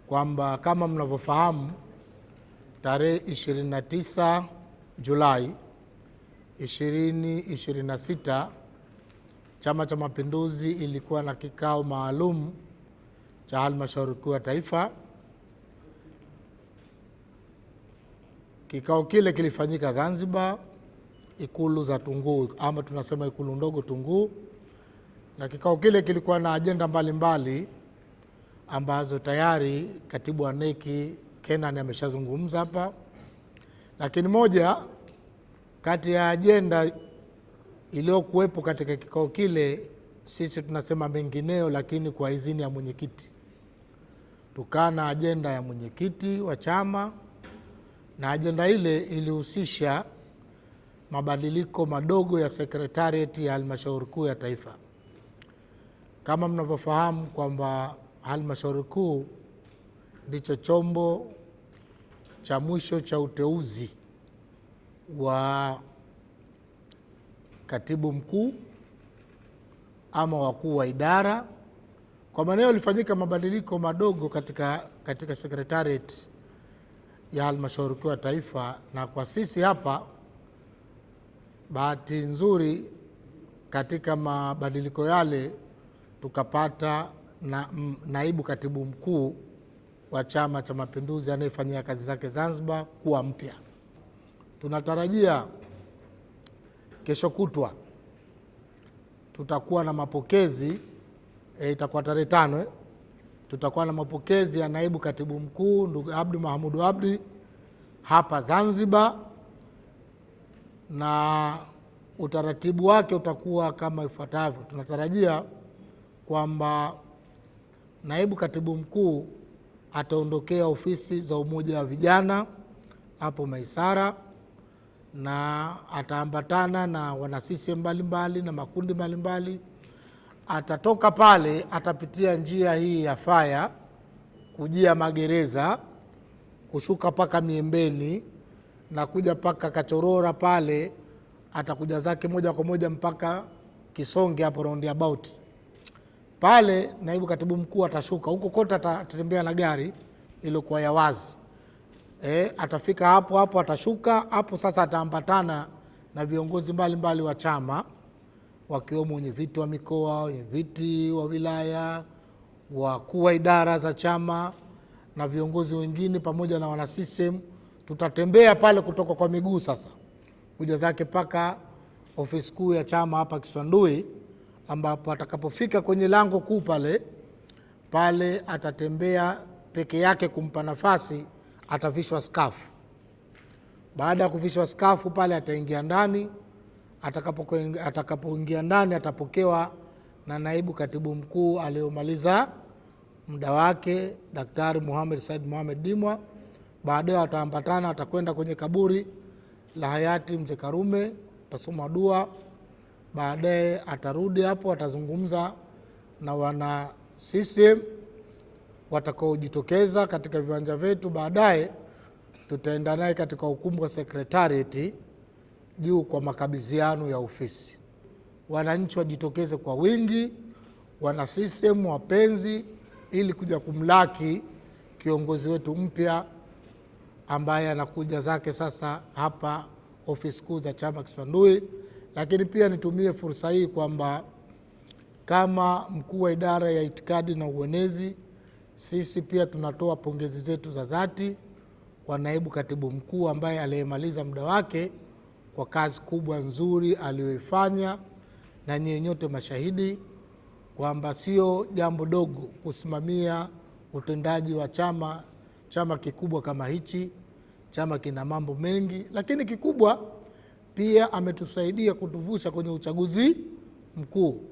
kwamba kama mnavyofahamu tarehe 29 Julai 2026 Chama cha Mapinduzi ilikuwa na kikao maalum cha Halmashauri Kuu ya Taifa. Kikao kile kilifanyika Zanzibar, Ikulu za Tunguu, ama tunasema Ikulu ndogo Tunguu, na kikao kile kilikuwa na ajenda mbalimbali ambazo tayari Katibu wa NEC Kenan ameshazungumza hapa. Lakini moja kati ya ajenda iliyokuwepo katika kikao kile, sisi tunasema mengineo, lakini kwa idhini ya mwenyekiti, tukana ajenda ya mwenyekiti wa chama, na ajenda ile ilihusisha mabadiliko madogo ya sekretarieti ya Halmashauri Kuu ya Taifa. Kama mnavyofahamu kwamba Halmashauri Kuu ndicho chombo cha mwisho cha uteuzi wa katibu mkuu ama wakuu wa idara. Kwa maana ilifanyika mabadiliko madogo katika sekretarieti ya Halmashauri Kuu ya Taifa, na kwa sisi hapa bahati nzuri katika mabadiliko yale tukapata naibu katibu mkuu wa Chama cha Mapinduzi anayefanyia kazi zake Zanzibar kuwa mpya. Tunatarajia kesho kutwa tutakuwa na mapokezi, itakuwa tarehe 5, tutakuwa na mapokezi ya naibu katibu mkuu ndugu Abdi Mahmud Abdi hapa Zanzibar, na utaratibu wake utakuwa kama ifuatavyo. Tunatarajia kwamba naibu katibu mkuu ataondokea ofisi za Umoja wa Vijana hapo Maisara, na ataambatana na wana CCM mbalimbali na makundi mbalimbali. Atatoka pale, atapitia njia hii ya Faya kujia Magereza, kushuka paka Miembeni na kuja paka Kachorora pale, atakuja zake moja kwa moja mpaka Kisonge hapo roundabout. Pale naibu katibu mkuu atashuka huko kote, atatembea na gari iliyokuwa ya wazi. Atafika hapo atashuka hapo. Sasa ataambatana na viongozi mbalimbali wa chama, wakiwemo wenyeviti wa mikoa, wenyeviti wa wilaya, wakuu wa idara za chama na viongozi wengine pamoja na wana CCM. Tutatembea pale kutoka kwa miguu sasa kuja zake paka ofisi kuu ya chama hapa Kiswandui, ambapo atakapofika kwenye lango kuu pale atatembea peke yake. Kumpa nafasi atavishwa skafu. Baada ya kuvishwa skafu pale ataingia ndani. Atakapoingia ndani atapokewa na naibu katibu mkuu aliyomaliza muda wake, Daktari Mohamed Said Mohamed Dimwa. Baadaye ataambatana, atakwenda kwenye kaburi la hayati Mzee Karume, atasoma dua. Baadaye atarudi hapo, atazungumza na wana CCM watakaojitokeza katika viwanja vyetu. Baadaye tutaenda naye katika ukumbi wa sekretarieti juu kwa makabidhiano ya ofisi. Wananchi wajitokeze kwa wingi, wana CCM wapenzi, ili kuja kumlaki kiongozi wetu mpya ambaye anakuja zake sasa hapa ofisi kuu za chama Kiswandui. Lakini pia nitumie fursa hii kwamba kama mkuu wa idara ya itikadi na uenezi, sisi pia tunatoa pongezi zetu za dhati kwa naibu katibu mkuu ambaye aliyemaliza muda wake kwa kazi kubwa nzuri aliyoifanya, na nyinyi nyote mashahidi kwamba sio jambo dogo kusimamia utendaji wa chama kikubwa kama hichi. Chama kina mambo mengi, lakini kikubwa pia ametusaidia kutuvusha kwenye uchaguzi mkuu.